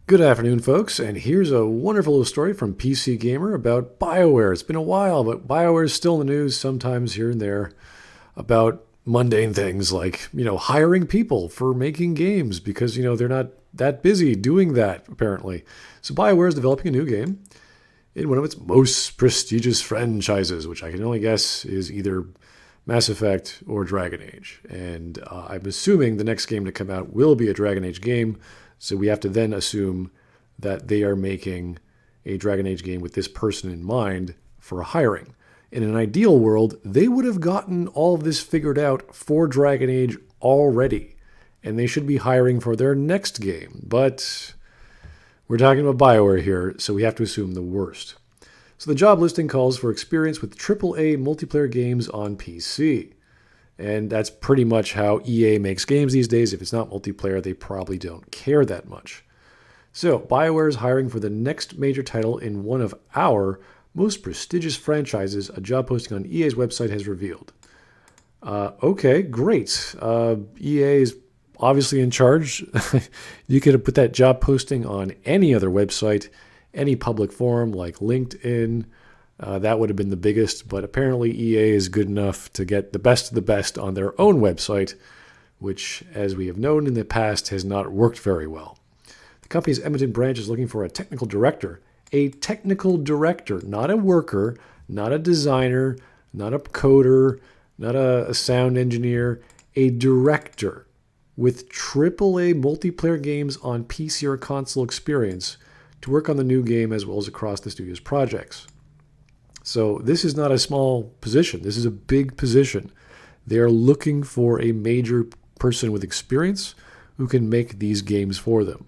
Good afternoon, folks, and here's a wonderful little story from PC Gamer about Bioware. It's been a while, but Bioware is still in the news sometimes here and there about mundane things like, hiring people for making games because, they're not that busy doing that, apparently. So Bioware is developing a new game in one of its most prestigious franchises, which I can only guess is either Mass Effect or Dragon Age. And I'm assuming the next game to come out will be a Dragon Age game. So we have to then assume that they are making a Dragon Age game with this person in mind for hiring. In an ideal world, they would have gotten all of this figured out for Dragon Age already, and they should be hiring for their next game. But we're talking about Bioware here, so we have to assume the worst. So the job listing calls for experience with AAA multiplayer games on PC. And that's pretty much how EA makes games these days. If it's not multiplayer, they probably don't care that much. So, BioWare is hiring for the next major title in one of our most prestigious franchises, a job posting on EA's website has revealed. Okay, great. EA is obviously in charge. You could have put that job posting on any other website, any public forum like LinkedIn. That would have been the biggest, but apparently EA is good enough to get the best of the best on their own website, which, as we have known in the past, has not worked very well. The company's Edmonton branch is looking for a technical director, not a worker, not a designer, not a coder, not a sound engineer, a director with AAA multiplayer games on PC or console experience to work on the new game as well as across the studio's projects. So this is not a small position. This is a big position. They're looking for a major person with experience who can make these games for them.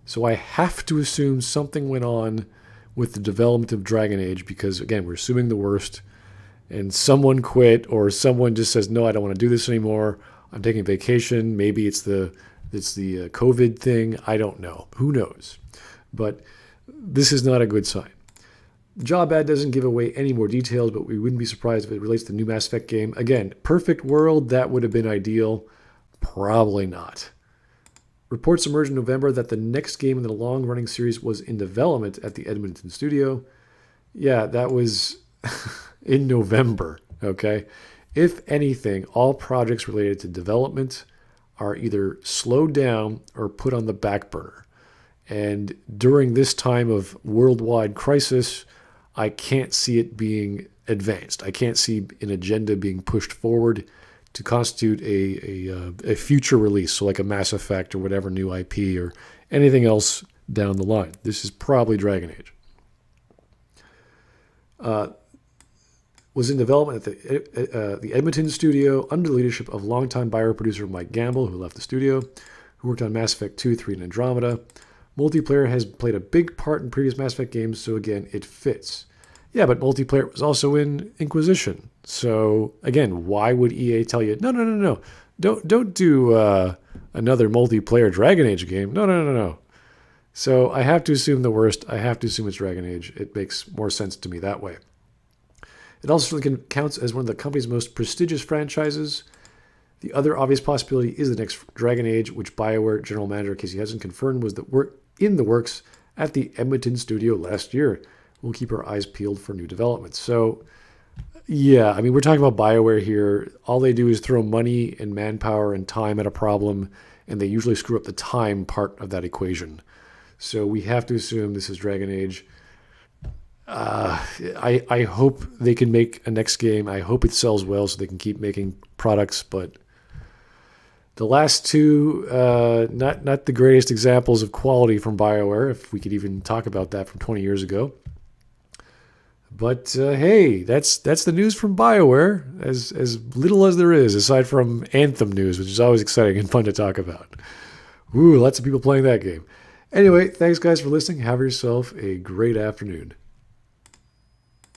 So I have to assume something went on with the development of Dragon Age because, again, we're assuming the worst. And someone quit or someone just says, no, I don't want to do this anymore. I'm taking vacation. Maybe it's the COVID thing. I don't know. Who knows? But this is not a good sign. The job ad doesn't give away any more details, but we wouldn't be surprised if it relates to the new Mass Effect game. Again, perfect world, that would have been ideal. Probably not. Reports emerged in November that the next game in the long-running series was in development at the Edmonton studio. Yeah, that was in November, okay? If anything, all projects related to development are either slowed down or put on the back burner. And during this time of worldwide crisis, I can't see it being advanced. I can't see an agenda being pushed forward to constitute a future release, so like a Mass Effect or whatever new IP or anything else down the line. This is probably Dragon Age. Was in development at the Edmonton studio under the leadership of longtime Bioware producer Mike Gamble, who left the studio, who worked on Mass Effect 2, 3, and Andromeda. Multiplayer has played a big part in previous Mass Effect games, so again, it fits. Yeah, but multiplayer was also in Inquisition. So again, why would EA tell you, no, don't do another multiplayer Dragon Age game? No. So I have to assume the worst. I have to assume it's Dragon Age. It makes more sense to me that way. It also counts as one of the company's most prestigious franchises. The other obvious possibility is the next Dragon Age, which Bioware general manager Casey Hudson confirmed was in the works at the Edmonton studio last year. We'll keep our eyes peeled for new developments. So, yeah, I mean, we're talking about Bioware here. All they do is throw money and manpower and time at a problem, and they usually screw up the time part of that equation. So we have to assume this is Dragon Age. I hope they can make a next game. I hope it sells well so they can keep making products, but the last two, not the greatest examples of quality from BioWare, if we could even talk about that from 20 years ago. But hey, that's the news from BioWare, as little as there is, aside from Anthem news, which is always exciting and fun to talk about. Ooh, lots of people playing that game. Anyway, thanks guys for listening. Have yourself a great afternoon.